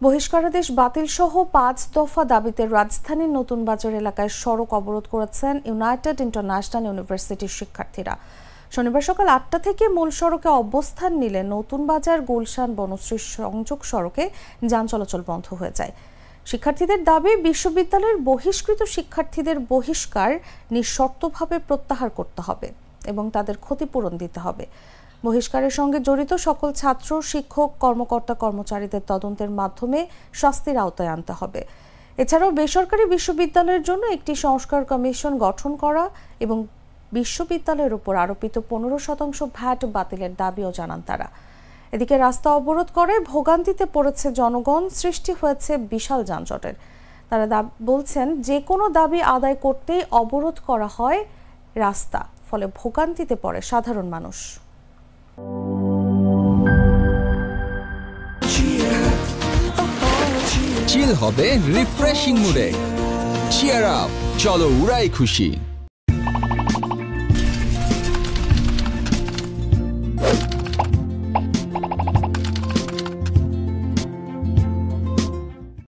বহিষ্কারাদেশ বাতিল সহ ৫ দফা দাবিতে রাজধানীর নতুন বাজার এলাকায় সড়ক অবরোধ করেছেন ইউনাইটেড ইন্টারন্যাশনাল ইউনিভার্সিটির শিক্ষার্থীরা। শনিবার সকাল ৮টা থেকে মূল সড়কে অবস্থান নিলে নতুন বাজার গুলশান বনশ্রী সংযোগ সড়কে যান চলাচল বন্ধ হয়ে যায়। শিক্ষার্থীদের দাবি, বিশ্ববিদ্যালয়ের বহিষ্কৃত শিক্ষার্থীদের বহিষ্কার নিঃশর্তভাবে প্রত্যাহার করতে হবে এবং তাদের ক্ষতিপূরণ দিতে হবে। বহিষ্কারের সঙ্গে জড়িত সকল ছাত্র, শিক্ষক, কর্মকর্তা, কর্মচারীদের তদন্তের মাধ্যমে শাস্তির আওতায় আনতে হবে। এছাড়াও বেসরকারি বিশ্ববিদ্যালয়ের জন্য একটি সংস্কার কমিশন গঠন করা এবং বিশ্ববিদ্যালয়ের উপর আরোপিত 15% ভ্যাট বাতিলের দাবিও জানান তারা। এদিকে রাস্তা অবরোধ করে ভোগান্তিতে পড়েছে জনগণ, সৃষ্টি হয়েছে বিশাল যানজটের। তারা বলছেন, যে কোনো দাবি আদায় করতেই অবরোধ করা হয় রাস্তা, ফলে ভোগান্তিতে পড়ে সাধারণ মানুষ। চিল হবে রিফ্রেশিং মুডে। চিয়ার আপ, চলো উড়াই খুশি।